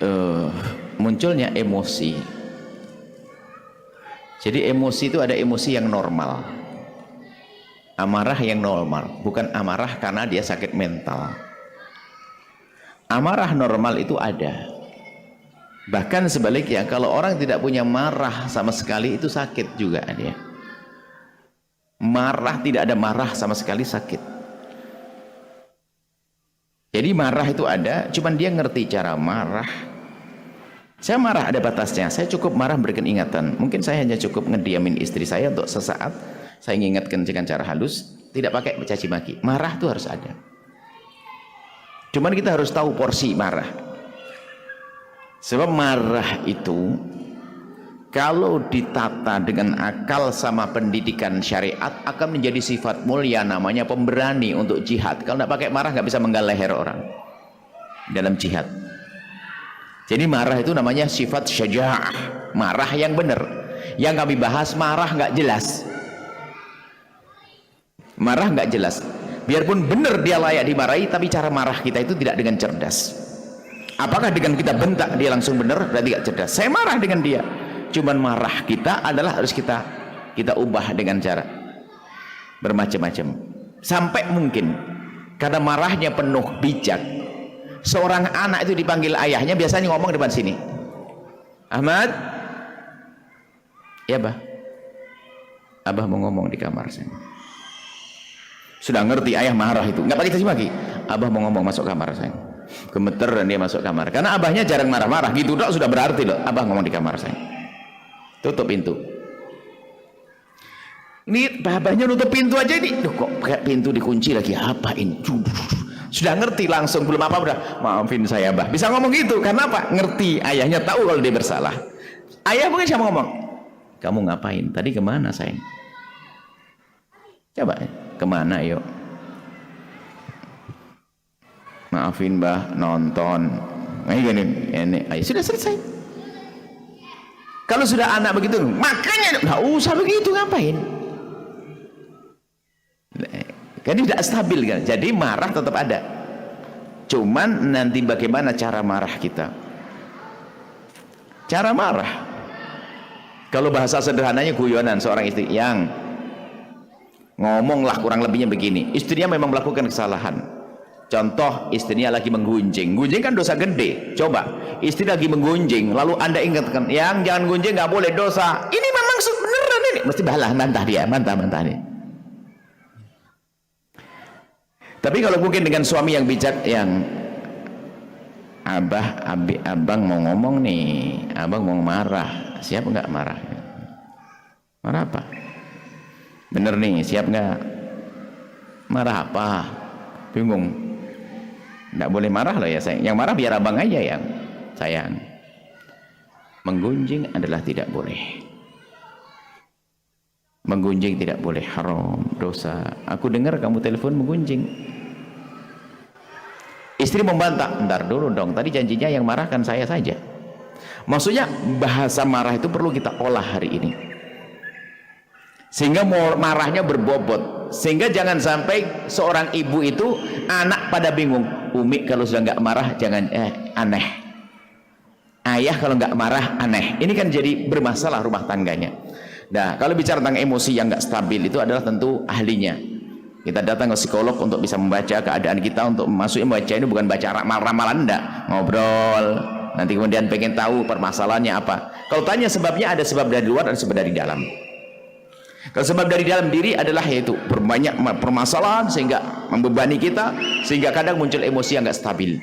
uh, munculnya emosi. Jadi emosi itu ada emosi yang normal, amarah yang normal, bukan amarah karena dia sakit mental. Amarah normal itu ada. Bahkan sebaliknya, kalau orang tidak punya marah sama sekali, itu sakit juga dia. Marah, tidak ada marah sama sekali, sakit. Jadi marah itu ada, cuman dia ngerti cara marah. Saya marah ada batasnya, saya cukup marah berikan ingatan. Mungkin saya hanya cukup ngediamin istri saya untuk sesaat, saya ingatkan dengan cara halus, tidak pakai mencaci maki. Marah itu harus ada. Cuman kita harus tahu porsi marah. Sebab marah itu kalau ditata dengan akal sama pendidikan syariat akan menjadi sifat mulia, namanya pemberani untuk jihad. Kalau tidak pakai marah nggak bisa menggal leher orang dalam jihad. Jadi marah itu namanya sifat syaja'ah, marah yang benar. Yang kami bahas marah nggak jelas, marah nggak jelas. Biarpun benar dia layak dimarahi, tapi cara marah kita itu tidak dengan cerdas. Apakah dengan kita bentak dia langsung benar? Berarti gak cerdas. Saya marah dengan dia, cuman marah kita adalah harus kita ubah dengan cara bermacam-macam. Sampai mungkin karena marahnya penuh bijak, seorang anak itu dipanggil ayahnya biasanya ngomong depan sini, Ahmad, ya bah, abah mau ngomong di kamar saya. Sudah ngerti ayah marah itu, nggak pakai caci maki, abah mau ngomong masuk kamar saya. Gemeter dan dia masuk kamar karena abahnya jarang marah-marah gitu dok, sudah berarti loh abah ngomong di kamar saya. Tutup pintu. Ini abahnya nutup pintu aja ini, loh kok kayak pintu dikunci lagi, apa ini? Sudah ngerti langsung, belum apa udah maafin saya abah, bisa ngomong gitu karena apa? Ngerti, ayahnya tahu kalau dia bersalah. Ayah mungkin siapa ngomong, kamu ngapain tadi, kemana sayang? Coba kemana yuk, maafin mbah nonton ini sudah selesai. Kalau sudah anak begitu makanya nggak usah begitu, ngapain kan tidak stabil kan. Jadi marah tetap ada, cuman nanti bagaimana cara marah kita. Cara marah kalau bahasa sederhananya guyonan, seorang istri yang ngomonglah kurang lebihnya begini, istrinya memang melakukan kesalahan. Contoh, istrinya lagi menggunjing. Gunjing kan dosa gede. Coba, istri lagi menggunjing, lalu anda ingatkan, yang jangan gunjing, nggak boleh, dosa. Ini memang beneran ini. Mesti balah, bantah dia, bantah dia. Tapi kalau mungkin dengan suami yang bijak, yang abang mau ngomong nih, abang mau marah, siap nggak marah? Marah apa? Bener nih, siap nggak? Marah apa? Bingung. Nggak boleh marah loh ya sayang. Yang marah biar abang aja yang sayang. Menggunjing adalah tidak boleh. Menggunjing tidak boleh, haram, dosa. Aku dengar kamu telepon menggunjing. Istri membantah, bentar dulu dong, tadi janjinya yang marahkan saya saja. Maksudnya bahasa marah itu perlu kita olah hari ini, sehingga marahnya berbobot. Sehingga jangan sampai seorang ibu itu anak pada bingung, Umi kalau sudah nggak marah jangan aneh, ayah kalau nggak marah aneh. Ini kan jadi bermasalah rumah tangganya. Nah, kalau bicara tentang emosi yang nggak stabil itu adalah tentu ahlinya. Kita datang ke psikolog untuk bisa membaca keadaan kita, untuk masuk membaca ini bukan baca ramalan, enggak, ngobrol. Nanti kemudian pengen tahu permasalahannya apa. Kalau tanya sebabnya, ada sebab dari luar, ada sebab dari dalam. Kalau sebab dari dalam diri adalah yaitu berbanyak permasalahan sehingga membebani kita, sehingga kadang muncul emosi yang nggak stabil.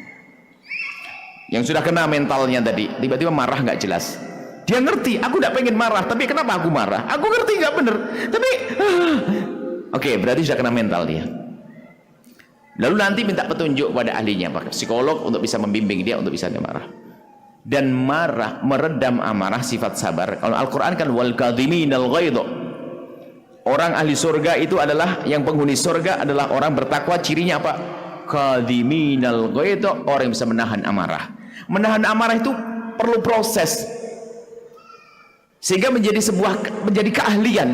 Yang sudah kena mentalnya tadi, tiba-tiba marah nggak jelas. Dia ngerti, aku nggak pengen marah, tapi kenapa aku marah? Aku ngerti nggak bener, tapi oke, berarti sudah kena mental dia. Lalu nanti minta petunjuk pada ahlinya, pakai psikolog untuk bisa membimbing dia untuk bisa marah. Dan marah, meredam amarah, sifat sabar. Kalau Al-Quran kan wal kadhiminal ghaidh. Orang ahli surga itu adalah, yang penghuni surga adalah orang bertakwa. Cirinya apa? Kadhiminal ghaidh, orang yang bisa menahan amarah. Menahan amarah itu perlu proses, sehingga menjadi keahlian.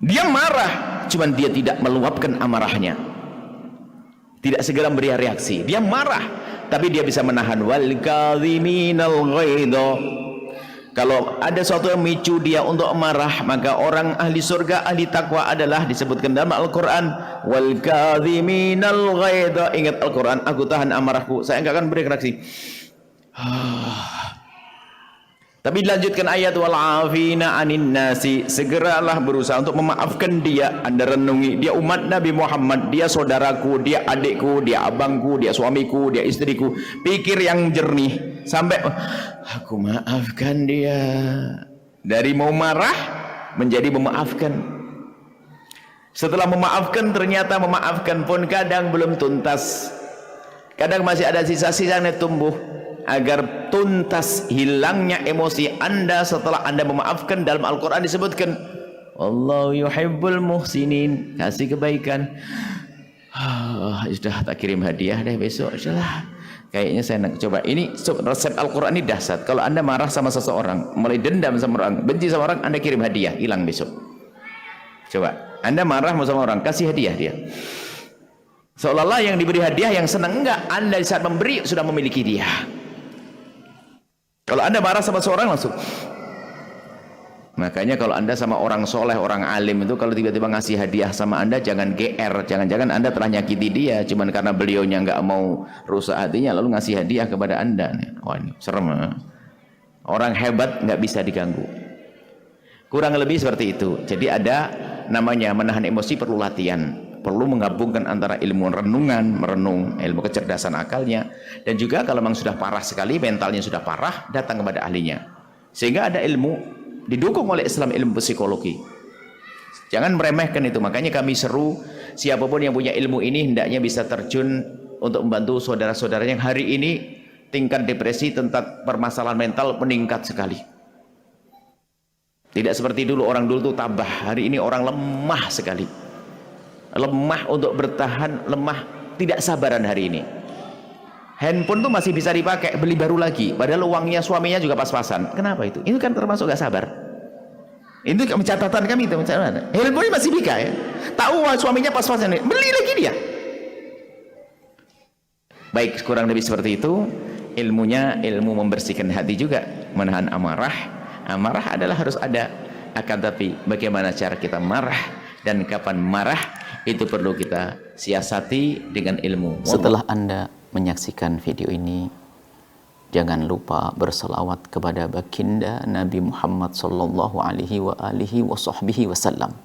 Dia marah, cuman dia tidak meluapkan amarahnya, tidak segera memberi reaksi. Dia marah, tapi dia bisa menahan. Wal kadhiminal ghaidha. Kalau ada sesuatu yang memicu dia untuk marah, maka orang ahli surga, ahli takwa adalah disebutkan dalam Al-Quran, wal kadhiminal ghaidha. Ingat Al-Quran, aku tahan amarahku, saya enggak akan beri reaksi. Tapi dilanjutkan ayat, wal afina anin nasi. Segeralah berusaha untuk memaafkan dia. Anda renungi, dia umat Nabi Muhammad, dia saudaraku, dia adikku, dia abangku, dia suamiku, dia istriku. Pikir yang jernih sampai aku maafkan dia. Dari mau marah menjadi memaafkan. Setelah memaafkan, ternyata memaafkan pun kadang belum tuntas. Kadang masih ada sisa-sisa yang tumbuh. Agar tuntas hilangnya emosi Anda setelah Anda memaafkan, dalam Al-Quran disebutkan, Wallahu yuhibbul muhsinin, kasih kebaikan. Sudah tak kirim hadiah deh besok, insyaAllah. Kayaknya saya nak coba. Ini resep Al-Quran ini dahsyat. Kalau Anda marah sama seseorang, mulai dendam sama orang, benci sama orang, Anda kirim hadiah, hilang besok. Coba, Anda marah sama orang, kasih hadiah dia. Seolah-olah yang diberi hadiah yang senang. Enggak, Anda di saat memberi sudah memiliki dia. Kalau Anda marah sama seorang langsung. Makanya kalau Anda sama orang soleh, orang alim itu, kalau tiba-tiba ngasih hadiah sama Anda, jangan GR. Jangan-jangan Anda telah nyakiti dia, cuman karena beliaunya nggak mau rusak hatinya, lalu ngasih hadiah kepada Anda. Wah, ini serem. Orang hebat nggak bisa diganggu. Kurang lebih seperti itu. Jadi ada namanya menahan emosi, perlu latihan. Perlu menggabungkan antara ilmu renungan, merenung, ilmu kecerdasan akalnya, dan juga kalau memang sudah parah sekali, mentalnya sudah parah, datang kepada ahlinya. Sehingga ada ilmu, didukung oleh Islam, ilmu psikologi. Jangan meremehkan itu. Makanya kami seru, siapapun yang punya ilmu ini, hendaknya bisa terjun untuk membantu saudara-saudara yang hari ini tingkat depresi, tentang permasalahan mental meningkat sekali. Tidak seperti dulu, orang dulu itu tabah, hari ini orang lemah sekali. Lemah untuk bertahan, lemah, tidak sabaran hari ini. Handphone tuh masih bisa dipakai, beli baru lagi, padahal uangnya suaminya juga pas-pasan. Kenapa itu? Itu kan termasuk gak sabar. Itu catatan kami itu. Handphone masih bisa ya. Tahu suaminya pas-pasan, beli lagi dia. Baik, kurang lebih seperti itu. Ilmunya ilmu membersihkan hati juga, menahan amarah. Amarah adalah harus ada. Akan tapi bagaimana cara kita marah dan kapan marah, itu perlu kita siasati dengan ilmu. Setelah Anda menyaksikan video ini, jangan lupa berselawat kepada baginda Nabi Muhammad sallallahu alaihi wa alihi wa sahbihi wasallam.